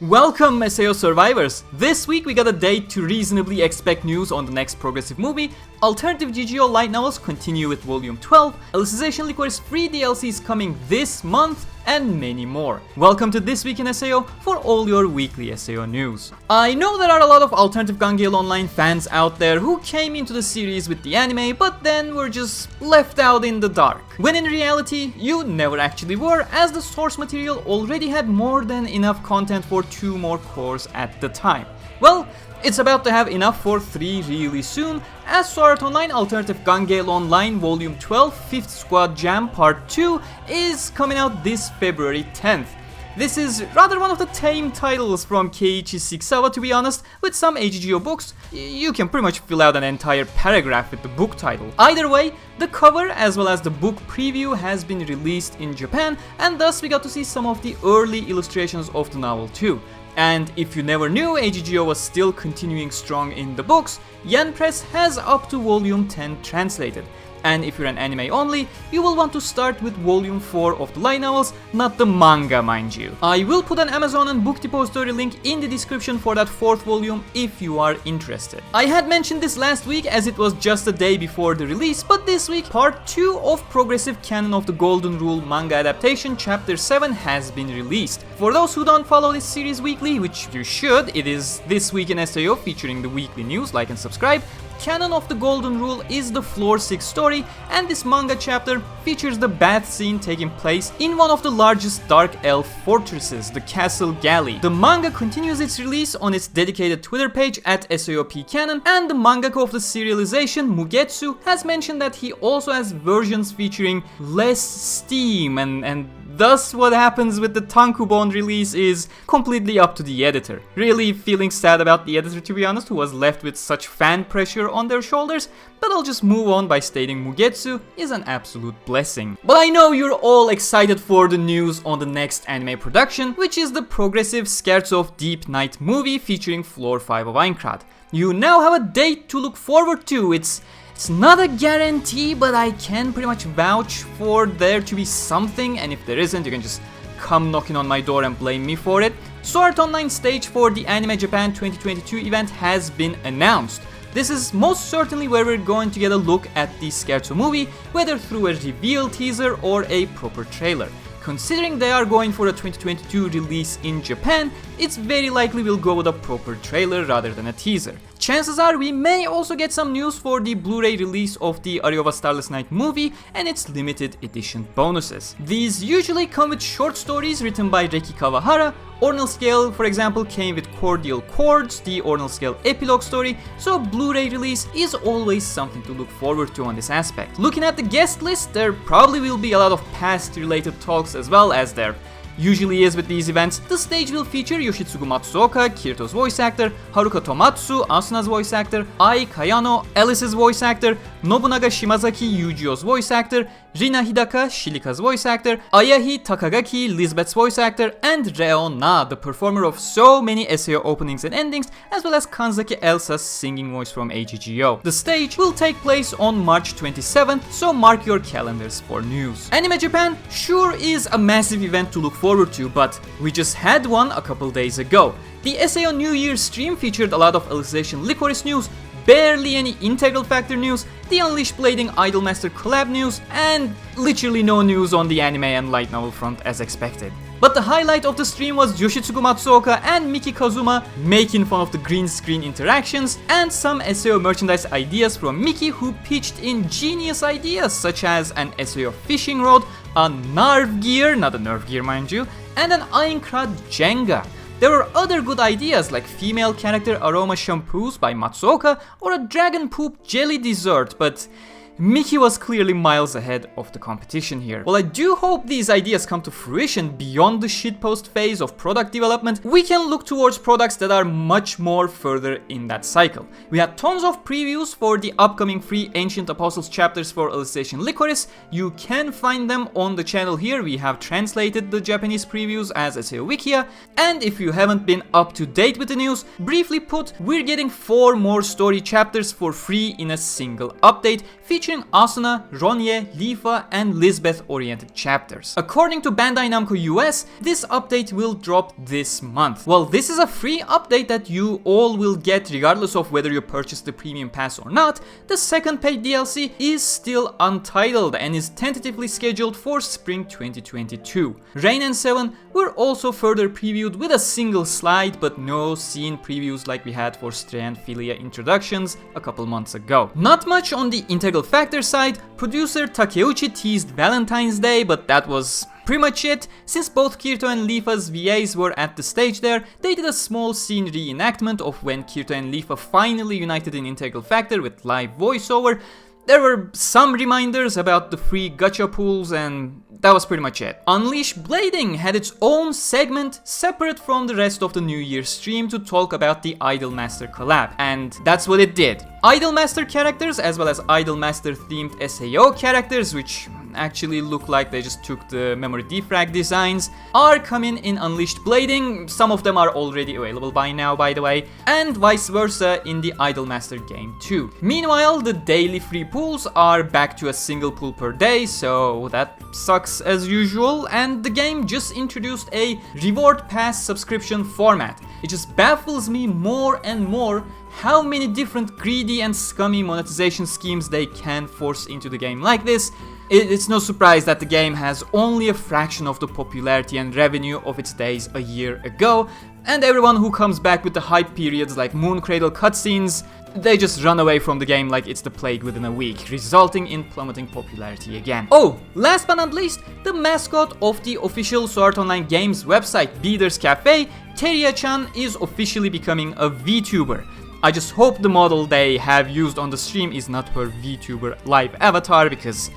Welcome SAO survivors! This week we got a date to reasonably expect news on the next progressive movie, Alternative GGO light novels continue with Volume 12, Alicization Lycoris free DLCs coming this month, and many more. Welcome to This Week in SAO for all your weekly SAO news. I know there are a lot of Alternative GGO Online fans out there who came into the series with the anime but then were just left out in the dark. When in reality, you never actually were, as the source material already had more than enough content for 2 more cores at the time. Well, it's about to have enough for 3 really soon, as SAO Online Alternative GGO Online Volume 12 5th Squad Jam Part 2 is coming out this February 10th. This is rather one of the tame titles from Keiichi Sixawa, to be honest. With some AGGO books, you can pretty much fill out an entire paragraph with the book title. Either way, the cover as well as the book preview has been released in Japan, and thus we got to see some of the early illustrations of the novel too. And if you never knew AGGO was still continuing strong in the books, Yen Press has up to Volume 10 translated. And if you're an anime only, you will want to start with Volume 4 of the light novels, not the manga mind you. I will put an Amazon and book depository link in the description for that 4th volume if you are interested. I had mentioned this last week as it was just a day before the release, but this week Part 2 of Progressive Canon of the Golden Rule Manga adaptation Chapter 7 has been released. For those who don't follow this series weekly, which you should, it is This Week in SAO featuring the weekly news, like and subscribe. Canon of the Golden Rule is the Floor 6 story, and this manga chapter features the bath scene taking place in one of the largest Dark Elf fortresses, the Castle Galley. The manga continues its release on its dedicated Twitter page at SAOP Canon, and the mangaka of the serialization, Mugetsu, has mentioned that he also has versions featuring less steam, and thus what happens with the Tankobon release is completely up to the editor. Really feeling sad about the editor, to be honest, who was left with such fan pressure on their shoulders, but I'll just move on by stating Mugetsu is an absolute blessing. But I know you're all excited for the news on the next anime production, which is the progressive Scherzo of Deep Night movie featuring Floor 5 of Aincrad. You now have a date to look forward to. It's not a guarantee, but I can pretty much vouch for there to be something, and if there isn't, you can just come knocking on my door and blame me for it. SAO Online Stage for the Anime Japan 2022 event has been announced. This is most certainly where we're going to get a look at the Scherzo movie, whether through a reveal teaser or a proper trailer. Considering they are going for a 2022 release in Japan, it's very likely we'll go with a proper trailer rather than a teaser. Chances are we may also get some news for the Blu-ray release of the Aria Starless Night movie and its limited edition bonuses. These usually come with short stories written by Reki Kawahara. Ordinal Scale, for example, came with Cordial Chords, the Ordinal Scale epilogue story, so Blu-ray release is always something to look forward to on this aspect. Looking at the guest list, there probably will be a lot of past related talks as well as there usually is with these events. The stage will feature Yoshitsugu Matsuoka, Kirito's voice actor, Haruka Tomatsu, Asuna's voice actor, Ai Kayano, Alice's voice actor, Nobunaga Shimazaki, Yujio's voice actor, Rina Hidaka, Shilika's voice actor, Ayahi Takagaki, Lisbeth's voice actor, and Reo Na, the performer of so many SAO openings and endings, as well as Kanzaki Elsa's singing voice from AGGO. The stage will take place on March 27th, so mark your calendars for news. Anime Japan sure is a massive event to look forward to, but we just had one a couple days ago. The SAO New Year stream featured a lot of Alicization Lycoris news, barely any Integral Factor news, the Unleashed Blading Idolmaster Collab news, and literally no news on the anime and light novel front as expected. But the highlight of the stream was Yoshitsugu Matsuoka and Miki Kazuma making fun of the green screen interactions, and some SAO merchandise ideas from Miki, who pitched in genius ideas such as an SAO fishing rod, a Narv gear, not a Nerf gear mind you, and an Aincrad Jenga. There were other good ideas like female character aroma shampoos by Matsuoka or a dragon poop jelly dessert, but Miki was clearly miles ahead of the competition here. While I do hope these ideas come to fruition beyond the shitpost phase of product development, we can look towards products that are much more further in that cycle. We had tons of previews for the upcoming free Ancient Apostles chapters for Alicization Lycoris. You can find them on the channel here. We have translated the Japanese previews as SAO Wikia, and if you haven't been up to date with the news, briefly put, we're getting 4 more story chapters for free in a single update, featuring featuring Asuna, Ronye, Lifa, and Lisbeth-oriented chapters. According to Bandai Namco US, this update will drop this month. Well, this is a free update that you all will get regardless of whether you purchase the premium pass or not. The second paid DLC is still untitled and is tentatively scheduled for spring 2022. Rain and 7 were also further previewed with a single slide, but no scene previews like we had for Stray and Philia introductions a couple months ago. Not much on the integral factor side. Producer Takeuchi teased Valentine's Day, but that was pretty much it. Since both Kirito and Lifa's VAs were at the stage there, they did a small scene reenactment of when Kirito and Lifa finally united in integral factor with live voiceover. There were some reminders about the free gacha pools, and that was pretty much it. Unleash Blading had its own segment separate from the rest of the New Year stream to talk about the Idolmaster Collab, and that's what it did. Idolmaster characters as well as Idolmaster themed SAO characters, which actually look like they just took the memory defrag designs, are coming in Unleashed Blading. Some of them are already available by now, by the way, and vice versa in the Idolmaster game too. Meanwhile, the daily free pools are back to a single pool per day, so that sucks as usual, and the game just introduced a reward pass subscription format. It just baffles me more and more how many different greedy and scummy monetization schemes they can force into the game like this. It's no surprise that the game has only a fraction of the popularity and revenue of its days a year ago, and everyone who comes back with the hype periods like Moon Cradle cutscenes, they just run away from the game like it's the plague within a week, resulting in plummeting popularity again. Oh, last but not least, the mascot of the official Sword Art Online Games website, Beeder's Cafe, Teria-chan, is officially becoming a VTuber. I just hope the model they have used on the stream is not her VTuber live avatar, because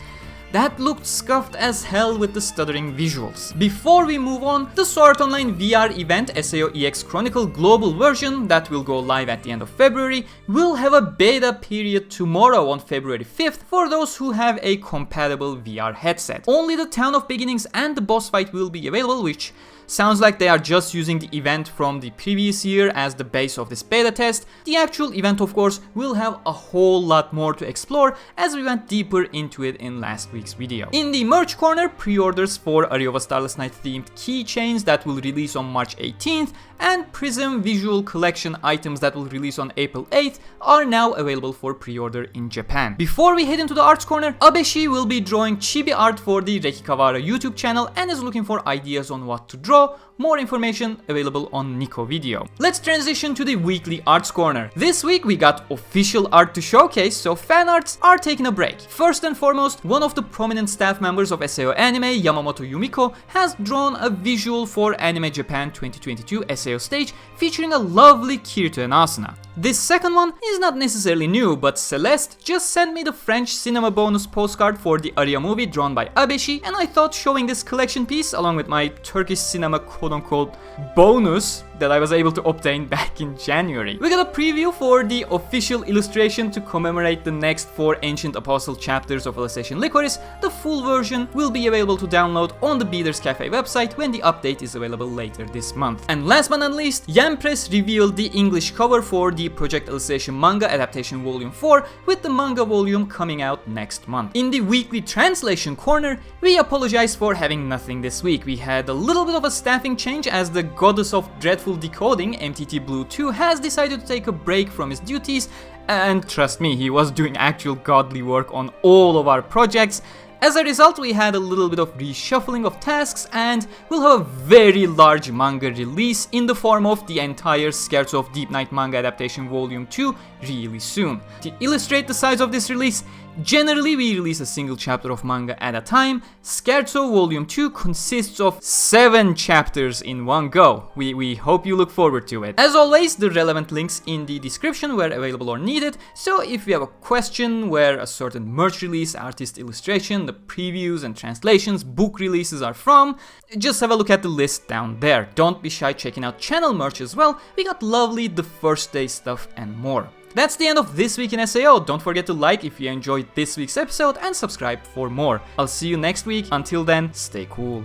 that looked scuffed as hell with the stuttering visuals. Before we move on, the Sword Art Online VR event SAO EX-Chronicle global version that will go live at the end of February will have a beta period tomorrow on February 5th for those who have a compatible VR headset. Only the Town of Beginnings and the boss fight will be available, which sounds like they are just using the event from the previous year as the base of this beta test. The actual event, of course, will have a whole lot more to explore as we went deeper into it in last week's video. In the merch corner, pre-orders for Aria Starless Night themed keychains that will release on March 18th and Prism visual collection items that will release on April 8th are now available for pre-order in Japan. Before we head into the arts corner, Abeshi will be drawing chibi art for the Reki Kawahara YouTube channel and is looking for ideas on what to draw. More information available on Nico video. Let's transition to the weekly arts corner. This week we got official art to showcase, so fan arts are taking a break. First and foremost, one of the prominent staff members of SAO Anime, Yamamoto Yumiko, has drawn a visual for Anime Japan 2022 SAO Stage featuring a lovely Kirito and Asuna. This second one is not necessarily new, but Celeste just sent me the French cinema bonus postcard for the Aria movie drawn by Abeshi, and I thought showing this collection piece along with my Turkish cinema quote-unquote bonus that I was able to obtain back in January. We got a preview for the official illustration to commemorate the next 4 Ancient Apostle chapters of Alicization Lycoris. The full version will be available to download on the Beeder's Cafe website when the update is available later this month. And last but not least, Yam Press revealed the English cover for the Project Alicization Manga Adaptation Volume 4, with the manga volume coming out next month. In the weekly translation corner, we apologize for having nothing this week. We had a little bit of a staffing change as the Goddess of Dreadful Decoding, MTT Blue 2, has decided to take a break from his duties, and trust me, he was doing actual godly work on all of our projects. As a result, we had a little bit of reshuffling of tasks, and we'll have a very large manga release in the form of the entire Scherzo of Deep Night Manga Adaptation Volume 2 really soon. To illustrate the size of this release, generally we release a single chapter of manga at a time. Scherzo Volume 2 consists of 7 chapters in one go. We hope you look forward to it. As always, the relevant links in the description where available or needed, so if you have a question where a certain merch release, artist illustration, the previews and translations, book releases are from, just have a look at the list down there. Don't be shy checking out channel merch as well. We got lovely the first day stuff and more. That's the end of this week in SAO. Don't forget to like if you enjoyed this week's episode and subscribe for more. I'll see you next week. Until then, stay cool.